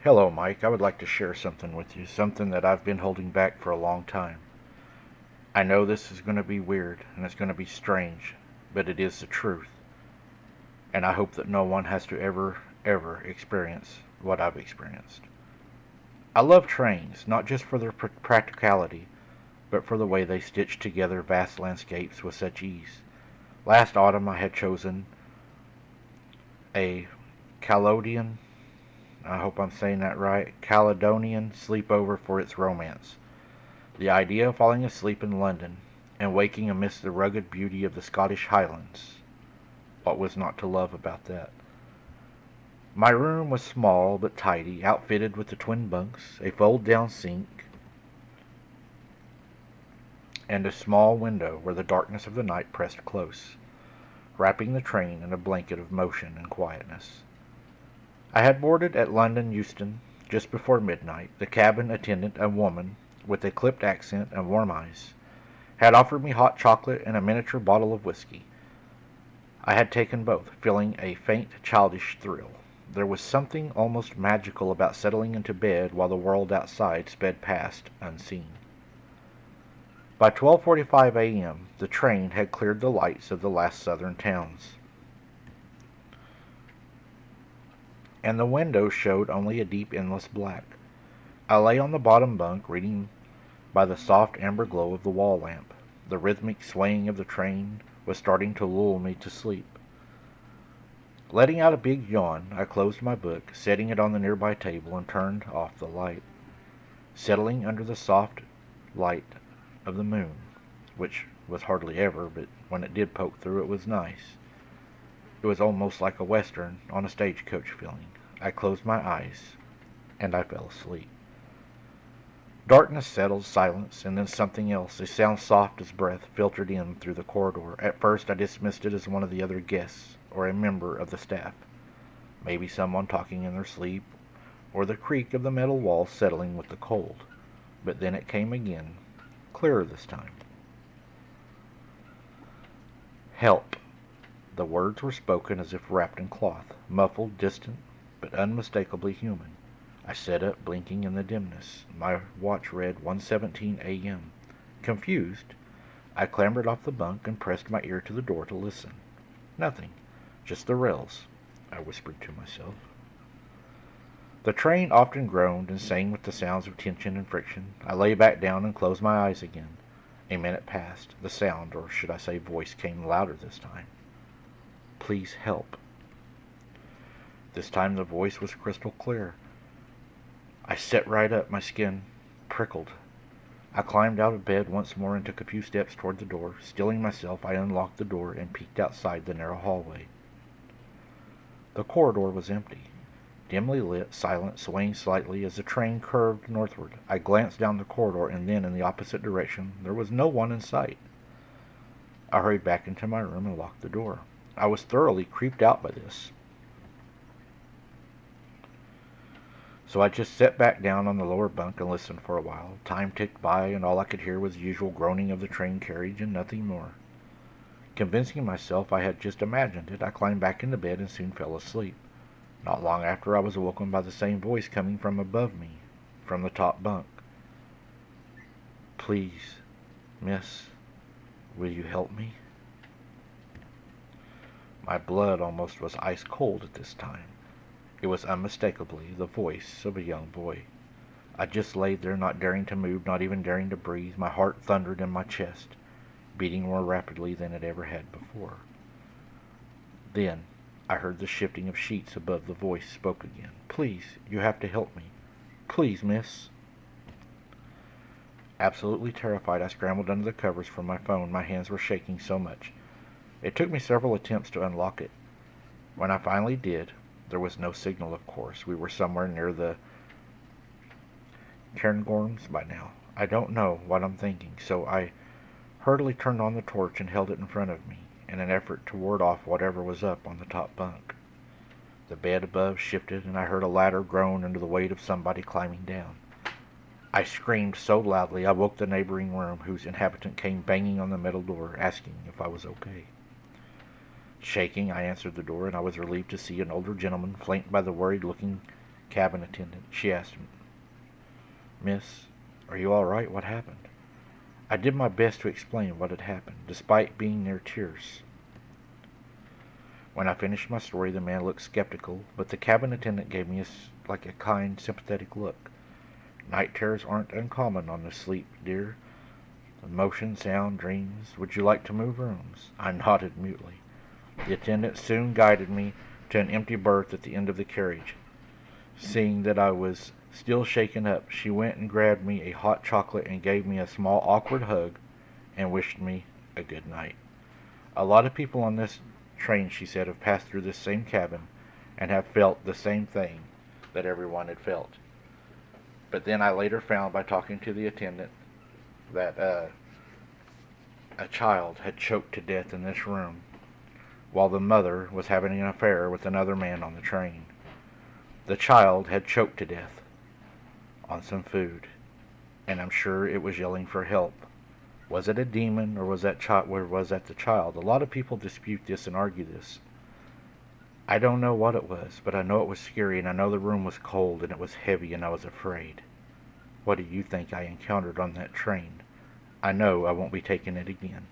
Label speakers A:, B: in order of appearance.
A: Hello, Mike. I would like to share something with you, something that I've been holding back for a long time. I know this is going to be weird and it's going to be strange, but it is the truth. And I hope that no one has to ever experience what I've experienced. I love trains, not just for their practicality, but for the way they stitch together vast landscapes with such ease. Last autumn I had chosen a Caledonian, I hope I'm saying that right, Caledonian sleepover for its romance. The idea of falling asleep in London and waking amidst the rugged beauty of the Scottish Highlands. What was not to love about that? My room was small but tidy, outfitted with the twin bunks, a fold-down sink, and a small window where the darkness of the night pressed close, wrapping the train in a blanket of motion and quietness. I had boarded at London Euston just before midnight. The cabin attendant, a woman with a clipped accent and warm eyes, had offered me hot chocolate and a miniature bottle of whiskey. I had taken both, feeling a faint childish thrill. There was something almost magical about settling into bed while the world outside sped past unseen. By 12:45 a.m., the train had cleared the lights of the last southern towns, and the windows showed only a deep endless black. I lay on the bottom bunk, reading by the soft amber glow of the wall lamp. The rhythmic swaying of the train was starting to lull me to sleep. Letting out a big yawn, I closed my book, setting it on the nearby table, and turned off the light. Settling under the soft light of the moon, which was hardly ever, but when it did poke through it was nice. It was almost like a western on a stagecoach feeling. I closed my eyes, and I fell asleep. Darkness settled, silence, and then something else, a sound soft as breath, filtered in through the corridor. At first I dismissed it as one of the other guests, or a member of the staff. Maybe someone talking in their sleep, or the creak of the metal walls settling with the cold. But then it came again, clearer this time. Help! The words were spoken as if wrapped in cloth, muffled, distant, but unmistakably human. I sat up, blinking in the dimness. My watch read 1:17 a.m. Confused, I clambered off the bunk and pressed my ear to the door to listen. Nothing. Just the rails, I whispered to myself. The train often groaned and sang with the sounds of tension and friction. I lay back down and closed my eyes again. A minute passed. The sound, or should I say voice, came louder this time. Please help. This time the voice was crystal clear. I sat right up, my skin prickled. I climbed out of bed once more and took a few steps toward the door. Stilling myself, I unlocked the door and peeked outside the narrow hallway. The corridor was empty, dimly lit, silent, swaying slightly as the train curved northward. I glanced down the corridor, and then in the opposite direction there was no one in sight. I hurried back into my room and locked the door. I was thoroughly creeped out by this, so I just sat back down on the lower bunk and listened for a while. Time ticked by, and all I could hear was the usual groaning of the train carriage and nothing more. Convincing myself I had just imagined it, I climbed back into bed and soon fell asleep. Not long after, I was awoken by the same voice coming from above me, from the top bunk. Please, miss, will you help me? My blood almost was ice cold at this time. It was unmistakably the voice of a young boy. I just lay there, not daring to move, not even daring to breathe. My heart thundered in my chest, beating more rapidly than it ever had before. Then I heard the shifting of sheets above. The voice spoke again. Please, you have to help me. Please, miss. Absolutely terrified, I scrambled under the covers for my phone. My hands were shaking so much. It took me several attempts to unlock it. When I finally did, there was no signal, of course. We were somewhere near the Cairngorms by now. I don't know what I'm thinking, so I hurriedly turned on the torch and held it in front of me, in an effort to ward off whatever was up on the top bunk. The bed above shifted, and I heard a ladder groan under the weight of somebody climbing down. I screamed so loudly I woke the neighboring room, whose inhabitant came banging on the metal door, asking if I was okay. Shaking, I answered the door, and I was relieved to see an older gentleman, flanked by the worried-looking cabin attendant. She asked, "Miss, are you all right? What happened?" I did my best to explain what had happened, despite being near tears. When I finished my story, the man looked skeptical, but the cabin attendant gave me a kind, sympathetic look. "Night terrors aren't uncommon on the Sleep, dear. Motion, sound, dreams. Would you like to move rooms?" I nodded mutely. The attendant soon guided me to an empty berth at the end of the carriage. Seeing that I was still shaken up, she went and grabbed me a hot chocolate and gave me a small awkward hug and wished me a good night. "A lot of people on this train," she said, "have passed through this same cabin and have felt the same thing that everyone had felt." But then I later found by talking to the attendant that a child had choked to death in this room while the mother was having an affair with another man on the train. The child had choked to death on some food, and I'm sure it was yelling for help. Was it a demon, or was that the child? A lot of people dispute this and argue this. I don't know what it was, but I know it was scary, and I know the room was cold, and it was heavy, and I was afraid. What do you think I encountered on that train? I know I won't be taking it again.